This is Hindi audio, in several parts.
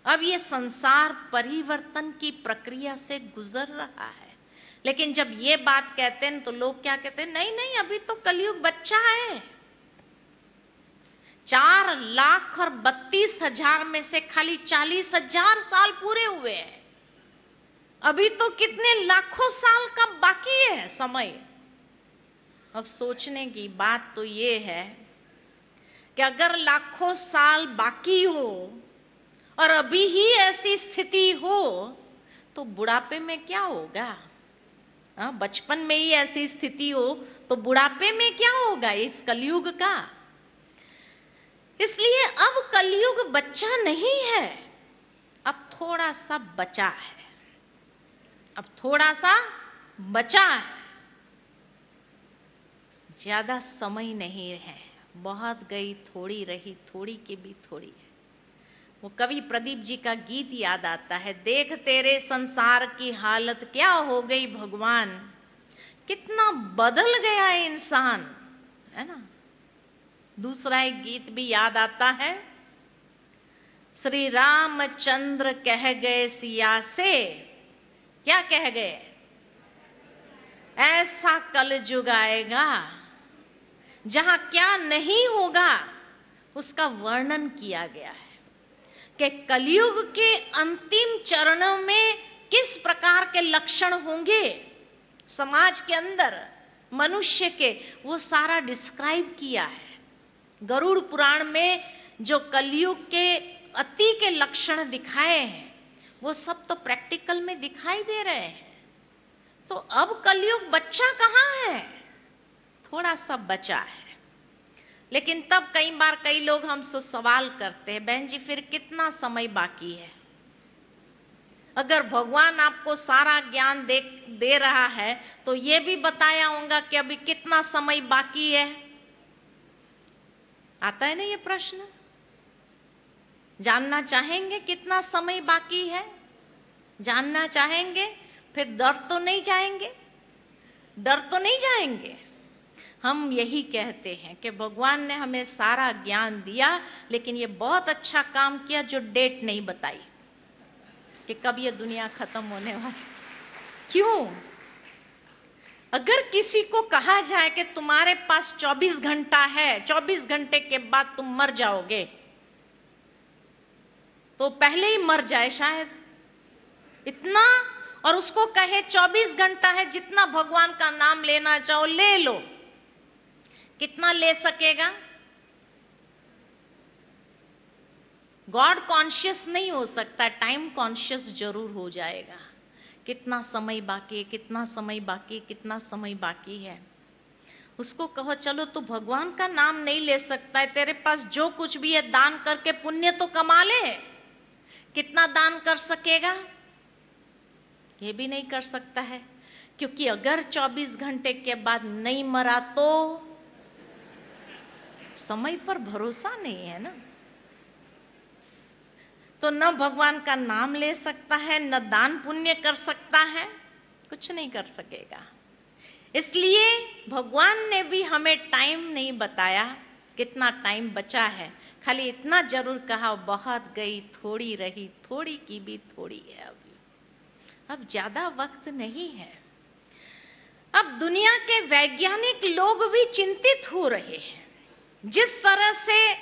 अब ये संसार परिवर्तन की प्रक्रिया से गुजर रहा है। लेकिन जब ये बात कहते हैं तो लोग क्या कहते हैं, नहीं नहीं अभी तो कलयुग बच्चा है। 4,32,000 में से खाली 40,000 साल पूरे हुए हैं। अभी तो कितने लाखों साल का बाकी है समय। अब सोचने की बात तो ये है कि अगर लाखों साल बाकी हो और अभी ही ऐसी स्थिति हो तो बुढ़ापे में क्या होगा? बचपन में ही ऐसी स्थिति हो तो बुढ़ापे में क्या होगा इस कलयुग का? इसलिए अब कलयुग बच्चा नहीं है, अब थोड़ा सा बचा है, अब थोड़ा सा बचा है। ज्यादा समय नहीं है, बहुत गई थोड़ी रही, थोड़ी की भी थोड़ी है। वो कवि प्रदीप जी का गीत याद आता है, देख तेरे संसार की हालत क्या हो गई भगवान, कितना बदल गया है इंसान, है ना। दूसरा एक गीत भी याद आता है, श्री रामचंद्र कह गए सिया से, क्या कह गए? ऐसा कलयुग आएगा जहां क्या नहीं होगा उसका वर्णन किया गया है कि कलयुग के अंतिम चरणों में किस प्रकार के लक्षण होंगे समाज के अंदर मनुष्य के, वो सारा डिस्क्राइब किया है। गरुड़ पुराण में जो कलयुग के अति के लक्षण दिखाए हैं वो सब तो प्रैक्टिकल में दिखाई दे रहे हैं। तो अब कलयुग बच्चा कहां है? थोड़ा सा बचा है। लेकिन तब कई बार कई लोग हमसे सवाल करते हैं, बहन जी फिर कितना समय बाकी है? अगर भगवान आपको सारा ज्ञान दे रहा है तो ये भी बताया होगा कि अभी कितना समय बाकी है। आता है ना ये प्रश्न? जानना चाहेंगे कितना समय बाकी है? जानना चाहेंगे? फिर डर तो नहीं जाएंगे? डर तो नहीं जाएंगे? हम यही कहते हैं कि भगवान ने हमें सारा ज्ञान दिया, लेकिन ये बहुत अच्छा काम किया जो डेट नहीं बताई कि कब ये दुनिया खत्म होने वाली। क्यों? अगर किसी को कहा जाए कि तुम्हारे पास 24 घंटा है, 24 घंटे के बाद तुम मर जाओगे, तो पहले ही मर जाए शायद। इतना, और उसको कहे 24 घंटा है, जितना भगवान का नाम लेना चाहो ले लो, कितना ले सकेगा? गॉड कॉन्शियस नहीं हो सकता, टाइम कॉन्शियस जरूर हो जाएगा। कितना समय बाकी है, कितना समय बाकी, कितना समय बाकी है। उसको कहो चलो तू भगवान का नाम नहीं ले सकता है, तेरे पास जो कुछ भी है दान करके पुण्य तो कमा ले। कितना दान कर सकेगा? ये भी नहीं कर सकता है, क्योंकि अगर 24 घंटे के बाद नहीं मरा तो समय पर भरोसा नहीं है ना। तो न भगवान का नाम ले सकता है, न दान पुण्य कर सकता है, कुछ नहीं कर सकेगा। इसलिए भगवान ने भी हमें टाइम नहीं बताया कितना टाइम बचा है, खाली इतना जरूर कहा बहुत गई थोड़ी रही, थोड़ी की भी थोड़ी है। अब ज्यादा वक्त नहीं है। अब दुनिया के वैज्ञानिक लोग भी चिंतित हो रहे हैं। जिस तरह से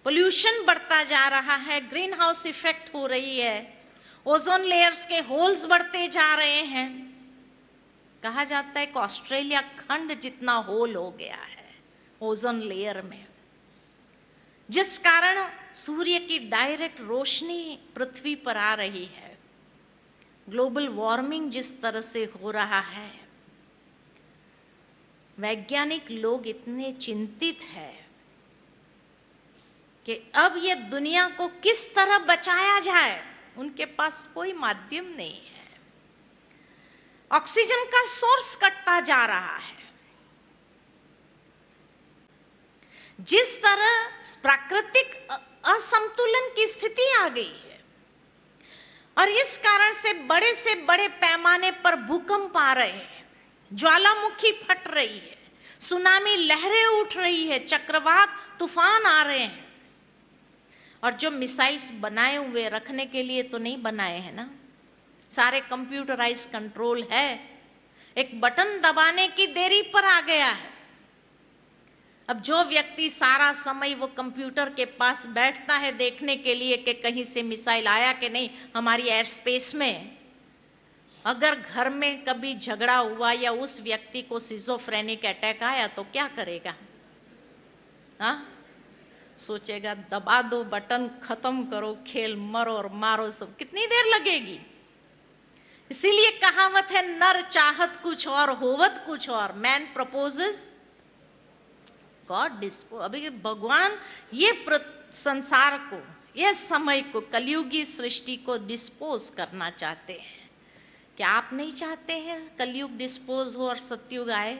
पोल्यूशन बढ़ता जा रहा है, ग्रीन हाउस इफेक्ट हो रही है, ओजोन लेयर्स के होल्स बढ़ते जा रहे हैं। कहा जाता है कि ऑस्ट्रेलिया खंड जितना होल हो गया है ओजोन लेयर में, जिस कारण सूर्य की डायरेक्ट रोशनी पृथ्वी पर आ रही है। ग्लोबल वार्मिंग जिस तरह से हो रहा है, वैज्ञानिक लोग इतने चिंतित हैं कि अब ये दुनिया को किस तरह बचाया जाए, उनके पास कोई माध्यम नहीं है। ऑक्सीजन का सोर्स कटता जा रहा है। जिस तरह प्राकृतिक असंतुलन की स्थिति आ गई है और इस कारण से बड़े पैमाने पर भूकंप आ रहे हैं, ज्वालामुखी फट रही है, सुनामी लहरें उठ रही है, चक्रवात तूफान आ रहे हैं, और जो मिसाइल्स बनाए हुए रखने के लिए तो नहीं बनाए हैं ना, सारे कंप्यूटराइज कंट्रोल है, एक बटन दबाने की देरी पर आ गया है। अब जो व्यक्ति सारा समय वो कंप्यूटर के पास बैठता है देखने के लिए कि कहीं से मिसाइल आया कि नहीं हमारी एयर स्पेस में, अगर घर में कभी झगड़ा हुआ या उस व्यक्ति को सिजोफ्रेनिक अटैक आया तो क्या करेगा? हाँ, सोचेगा दबा दो बटन, खत्म करो खेल, मरो और मारो सब, कितनी देर लगेगी? इसीलिए कहावत है, नर चाहत कुछ और होवत कुछ और, मैन प्रपोजेस गॉड डिस्पोज। अभी भगवान ये संसार को, ये समय को, कलयुगी सृष्टि को डिस्पोज करना चाहते हैं। क्या आप नहीं चाहते हैं कलयुग डिस्पोज हो और सतयुग आए?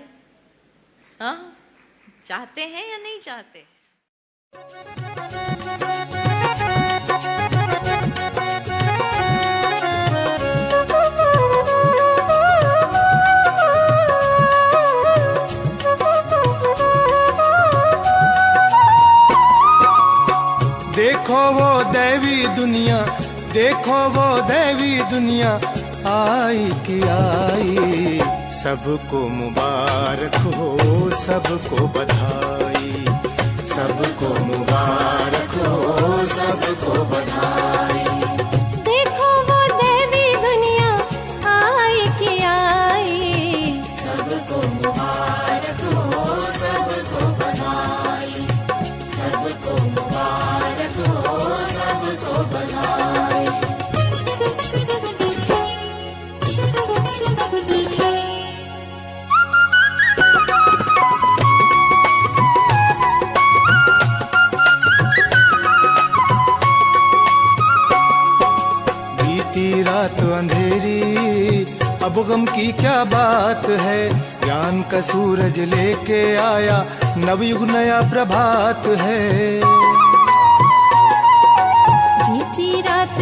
हाँ, चाहते हैं या नहीं चाहते? देखो वो दैवी दुनिया, देखो वो दैवी दुनिया आई कि आई। सबको मुबारक हो, सबको बधाई, सबको मुबारक हो, सबको बधाई। देखो वो दैवी दुनिया आई कि आई। सबको मुबारक हो, सबको बधाई, सबको मुबारक हो, सबको बधाई। बीती रात अंधेरी, अब गम की क्या बात है। ज्ञान का सूरज लेके आया, नवयुग नया प्रभात है। बीती रात